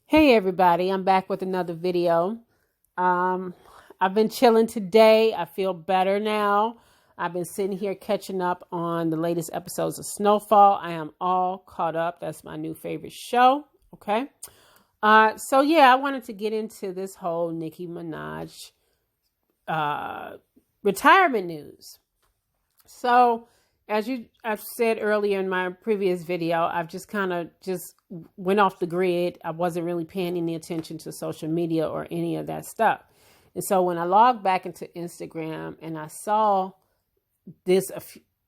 Hey everybody, I'm back with another video. I've been chilling today. I feel better now. I've been sitting here catching up on the latest episodes of Snowfall. I am all caught up. That's my new favorite show. Okay. So yeah, I wanted to get into this whole Nicki Minaj retirement news. So I've said earlier in my previous video, I've just kind of went off the grid. I wasn't really paying any attention to social media or any of that stuff. And so when I logged back into Instagram and I saw this,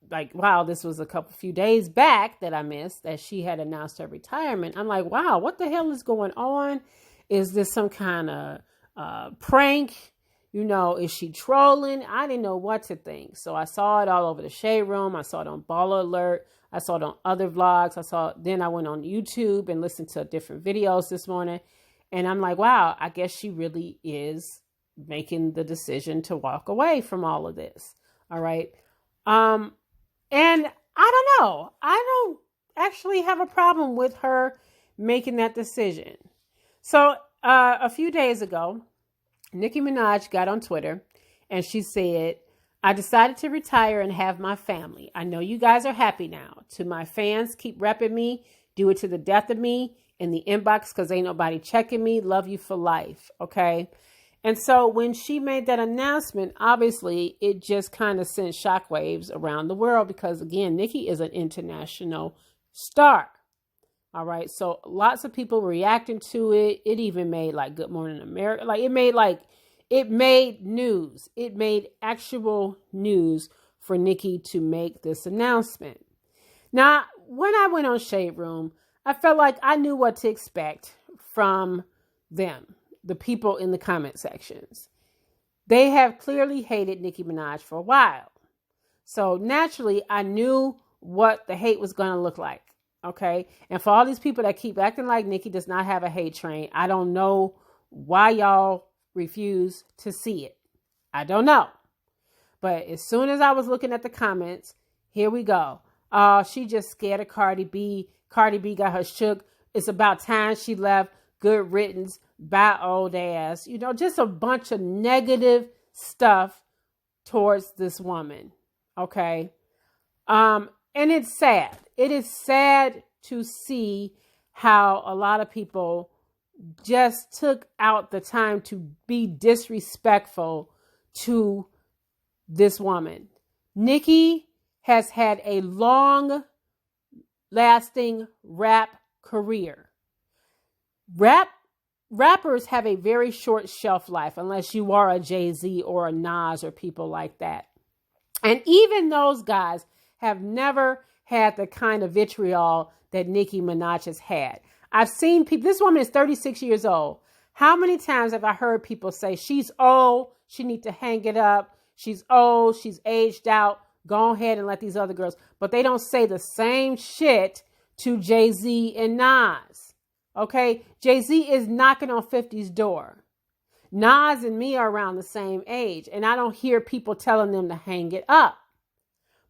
this was a few days back that I missed, that she had announced her retirement. I'm like, wow, what the hell is going on? Is this some kind of prank? Is she trolling? I didn't know what to think. So I saw it all over the Shade Room. I saw it on Baller Alert. I saw it on other vlogs. Then I went on YouTube and listened to different videos this morning. And I'm like, wow, I guess she really is making the decision to walk away from all of this. All right. And I don't know. I don't actually have a problem with her making that decision. So a few days ago, Nicki Minaj got on Twitter and she said, I decided to retire and have my family. I know you guys are happy now. To my fans, keep repping me. Do it to the death of me in the inbox because ain't nobody checking me. Love you for life. Okay. And so when she made that announcement, obviously it just kind of sent shockwaves around the world because, again, Nicki is an international star. All right. So lots of people reacting to it. It even made Good Morning America. It made news. It made actual news for Nicki to make this announcement. Now, when I went on Shade Room, I felt like I knew what to expect from them, the people in the comment sections. They have clearly hated Nicki Minaj for a while. So naturally, I knew what the hate was going to look like. Okay. And for all these people that keep acting like Nicki does not have a hate train, I don't know why y'all refuse to see it. I don't know. But as soon as I was looking at the comments, here we go. She just scared of Cardi B. Cardi B got her shook. It's about time she left. Good riddance. Bye, old ass. Just a bunch of negative stuff towards this woman. Okay. And it's sad. It is sad to see how a lot of people just took out the time to be disrespectful to this woman. Nicki has had a long-lasting rap career. Rappers have a very short shelf life unless you are a Jay-Z or a Nas or people like that. And even those guys have never had the kind of vitriol that Nicki Minaj has had. I've seen people, this woman is 36 years old. How many times have I heard people say, she's old, she needs to hang it up, she's old, she's aged out, go ahead and let these other girls. But they don't say the same shit to Jay-Z and Nas. Okay? Jay-Z is knocking on 50's door. Nas and me are around the same age, and I don't hear people telling them to hang it up.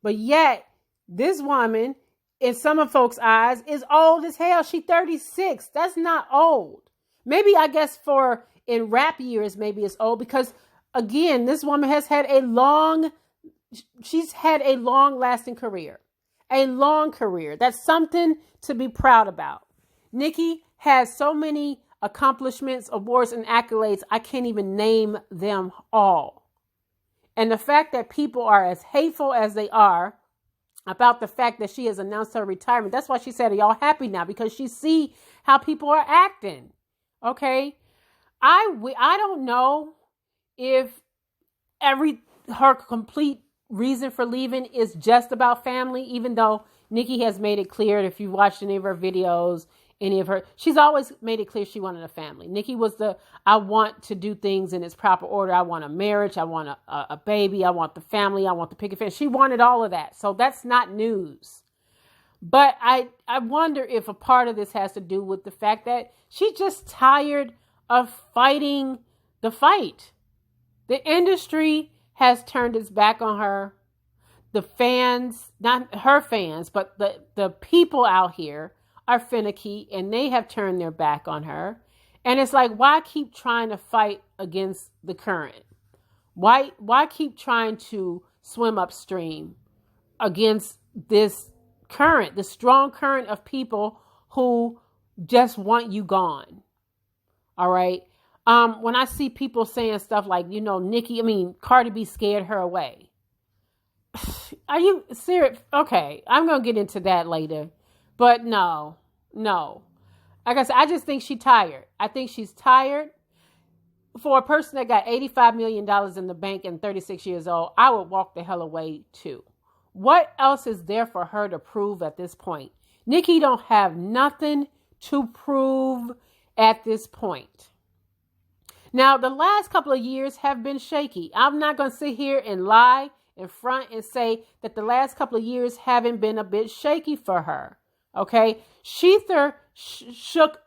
But yet, this woman, in some of folks' eyes, is old as hell. She's 36. That's not old. Maybe, I guess, in rap years, maybe it's old because, again, this woman has had she's had a long-lasting career. A long career. That's something to be proud about. Nicki has so many accomplishments, awards, and accolades, I can't even name them all. And the fact that people are as hateful as they are about the fact that she has announced her retirement, that's why she said, are y'all happy now? Because she see how people are acting. Okay. I don't know if her complete reason for leaving is just about family, even though Nicki has made it clear that if you watched any of her videos, she's always made it clear she wanted a family. Nicki was I want to do things in its proper order. I want a marriage. I want a baby. I want the family. I want the picket fence. She wanted all of that. So that's not news. But I wonder if a part of this has to do with the fact that she's just tired of fighting the fight. The industry has turned its back on her. The fans, not her fans, but the people out here are finicky and they have turned their back on her. And it's like, why keep trying to fight against the current? Why keep trying to swim upstream against this current, the strong current of people who just want you gone? All right. When I see people saying stuff like, Cardi B scared her away. Are you serious? Okay, I'm going to get into that later. But no. Like I said, I just think she's tired. I think she's tired. For a person that got $85 million in the bank and 36 years old, I would walk the hell away too. What else is there for her to prove at this point? Nicki don't have nothing to prove at this point. Now, the last couple of years have been shaky. I'm not going to sit here and lie in front and say that the last couple of years haven't been a bit shaky for her. Okay? Shether shook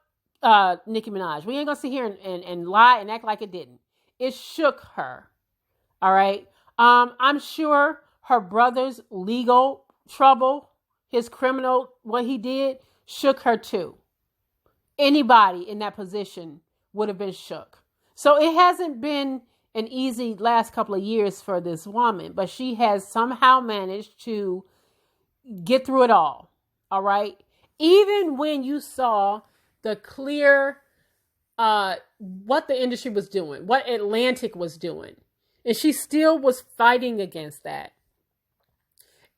Nicki Minaj. We ain't going to sit here and lie and act like it didn't. It shook her. All right? I'm sure her brother's legal trouble, his criminal, what he did, shook her too. Anybody in that position would have been shook. So it hasn't been an easy last couple of years for this woman, but she has somehow managed to get through it all. All right. Even when you saw the clear, what the industry was doing, what Atlantic was doing, and she still was fighting against that.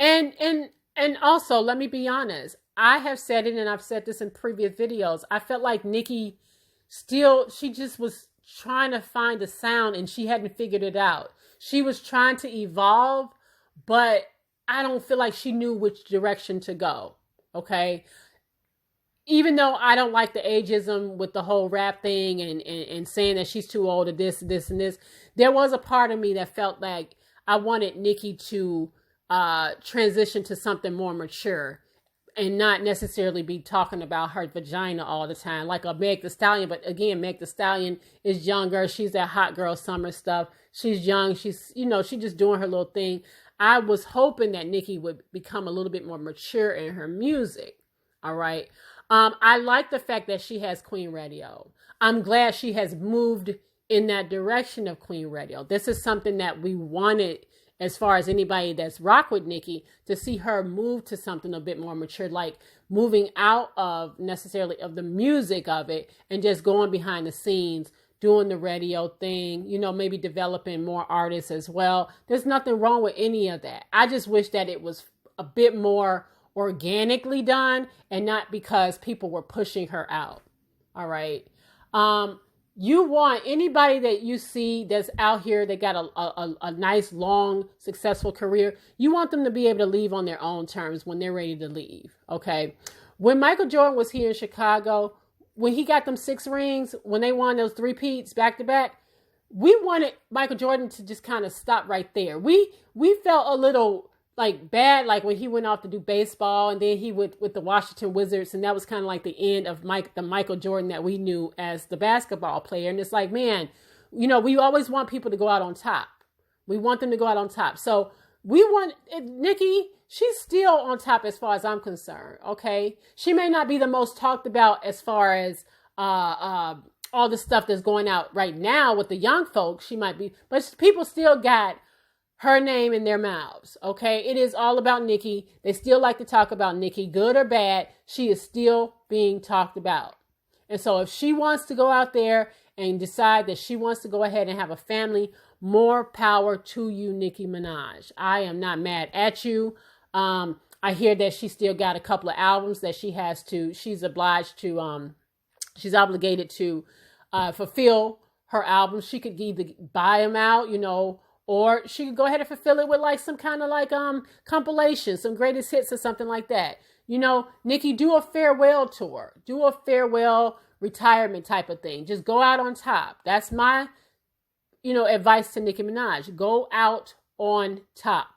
And also, let me be honest. I have said it, and I've said this in previous videos. I felt like Nicki she just was trying to find a sound and she hadn't figured it out. She was trying to evolve, but I don't feel like she knew which direction to go. Okay. Even though I don't like the ageism with the whole rap thing and saying that she's too old to this, and this, there was a part of me that felt like I wanted Nicki to transition to something more mature and not necessarily be talking about her vagina all the time, like a Meg Thee Stallion. But again, Meg Thee Stallion is younger. She's that hot girl summer stuff. She's young. She's just doing her little thing. I was hoping that Nicki would become a little bit more mature in her music. All right. I like the fact that she has Queen Radio. I'm glad she has moved in that direction of Queen Radio. This is something that we wanted, as far as anybody that's rock with Nicki, to see her move to something a bit more mature, like moving out of necessarily of the music of it and just going behind the scenes, doing the radio thing, maybe developing more artists as well. There's nothing wrong with any of that. I just wish that it was a bit more organically done and not because people were pushing her out. All right. You want anybody that you see that's out here that got a nice, long, successful career, you want them to be able to leave on their own terms when they're ready to leave, okay? When Michael Jordan was here in Chicago, when he got them 6 rings, when they won those 3-peats back-to-back, we wanted Michael Jordan to just kind of stop right there. We felt a little like bad, like when he went off to do baseball and then he went with the Washington Wizards, and that was kind of like the end of the Michael Jordan that we knew as the basketball player. And it's like, man, we always want people to go out on top. We want them to go out on top. So we want Nicki. She's still on top as far as I'm concerned. Okay. She may not be the most talked about as far as, all the stuff that's going out right now with the young folks. She might be, but people still got her name in their mouths. Okay. It is all about Nicki. They still like to talk about Nicki, good or bad. She is still being talked about. And so if she wants to go out there and decide that she wants to go ahead and have a family, more power to you, Nicki Minaj. I am not mad at you. I hear that she still got a couple of albums that she's obligated to fulfill her albums. She could either buy them out, or she could go ahead and fulfill it with like some kind of like compilation, some greatest hits or something like that. Nicki, do a farewell tour, do a farewell retirement type of thing. Just go out on top. That's my, advice to Nicki Minaj. Go out on top.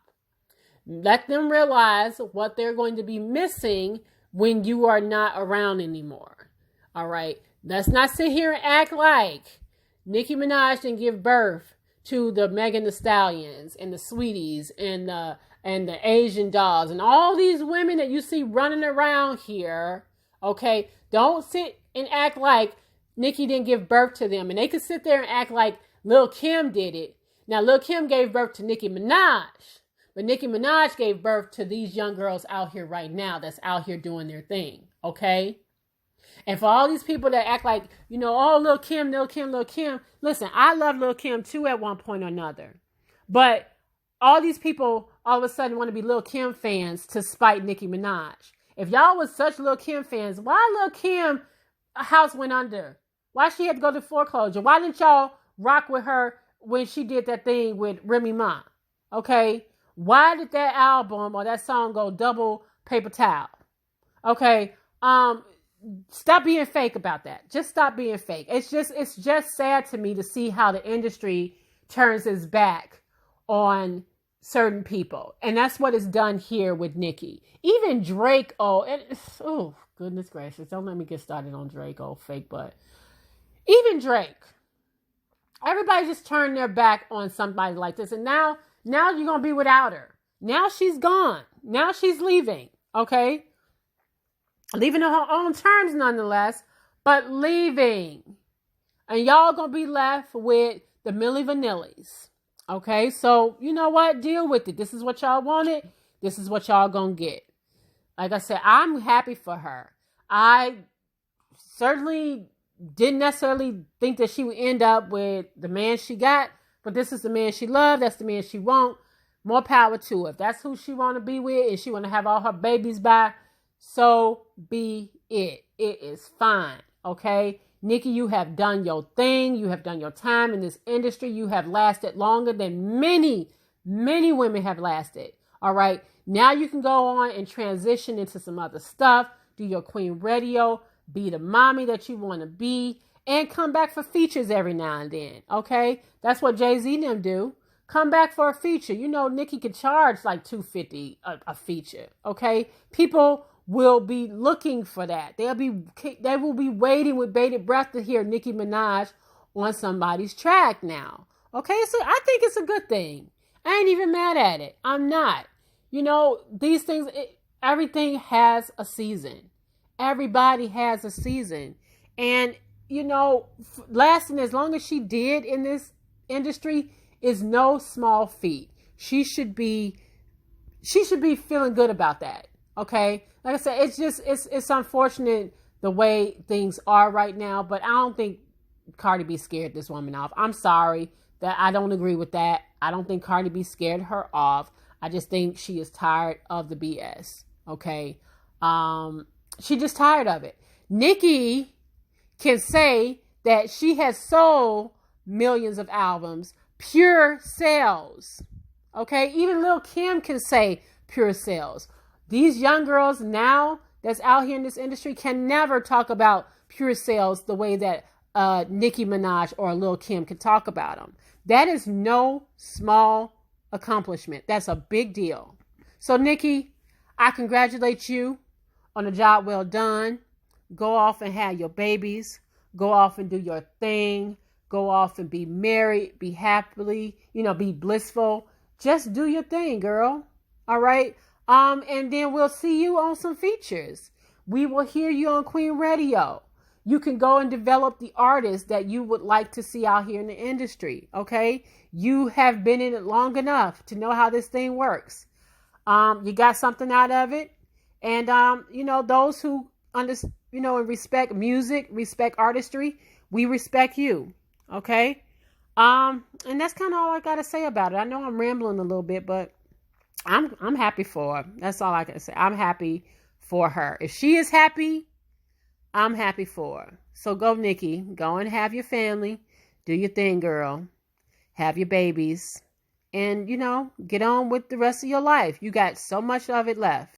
Let them realize what they're going to be missing when you are not around anymore. All right. Let's not sit here and act like Nicki Minaj didn't give birth to the Megan Thee Stallions and the Sweeties and the Asian dolls and all these women that you see running around here. Okay. Don't sit and act like Nicki didn't give birth to them. And they could sit there and act like Lil' Kim did it. Now, Lil' Kim gave birth to Nicki Minaj. But Nicki Minaj gave birth to these young girls out here right now that's out here doing their thing. Okay? And for all these people that act like, oh, Lil' Kim, Lil' Kim, Lil' Kim. Listen, I love Lil' Kim too at one point or another. But all these people all of a sudden want to be Lil' Kim fans to spite Nicki Minaj. If y'all was such Lil' Kim fans, why Lil' Kim house went under? Why she had to go to foreclosure? Why didn't y'all rock with her when she did that thing with Remy Ma? Okay? Why did that album or that song go double paper towel? Okay? Stop being fake about that. Just stop being fake. It's just sad to me to see how the industry turns its back on certain people. And that's what is done here with Nicki. Even Drake, oh, goodness gracious. Don't let me get started on Drake, fake butt. Even Drake. Everybody just turned their back on somebody like this. And now you're going to be without her. Now she's gone. Now she's leaving. Okay? Leaving on her own terms nonetheless, but leaving. And y'all going to be left with the Milli Vanillis. Okay? So, you know what? Deal with it. This is what y'all wanted. This is what y'all going to get. Like I said, I'm happy for her. I certainly didn't necessarily think that she would end up with the man she got, but this is the man she loved. That's the man she want. More power to her. If that's who she want to be with and she want to have all her babies by, so be it. It is fine. Okay? Nicki, you have done your thing. You have done your time in this industry. You have lasted longer than many, many women have lasted. All right? Now you can go on and transition into some other stuff. Do your queen radio. Be the mommy that you want to be. And come back for features every now and then. Okay? That's what Jay-Z and them do. Come back for a feature. Nicki could charge like $250 a feature. Okay? People will be looking for that. They will be waiting with bated breath to hear Nicki Minaj on somebody's track now. Okay? So I think it's a good thing. I ain't even mad at it. I'm not. These things, everything has a season. Everybody has a season. And, lasting as long as she did in this industry is no small feat. She should be feeling good about that. Okay? Like I said, it's unfortunate the way things are right now, but I don't think Cardi B scared this woman off. I'm sorry that I don't agree with that. I don't think Cardi B scared her off. I just think she is tired of the BS. Okay? She's just tired of it. Nicki can say that she has sold millions of albums, pure sales. Okay? Even Lil' Kim can say pure sales. These young girls now that's out here in this industry can never talk about pure sales the way that Nicki Minaj or Lil' Kim can talk about them. That is no small accomplishment. That's a big deal. So, Nicki, I congratulate you on a job well done. Go off and have your babies. Go off and do your thing. Go off and be married. Be happily, be blissful. Just do your thing, girl. All right? And then we'll see you on some features. We will hear you on Queen Radio. You can go and develop the artists that you would like to see out here in the industry. Okay? You have been in it long enough to know how this thing works. You got something out of it. And, those who and respect music, respect artistry, we respect you. Okay? And that's kind of all I got to say about it. I know I'm rambling a little bit, but I'm happy for her. That's all I can say. I'm happy for her. If she is happy, I'm happy for her. So go, Nicki. Go and have your family. Do your thing, girl. Have your babies. And, get on with the rest of your life. You got so much of it left.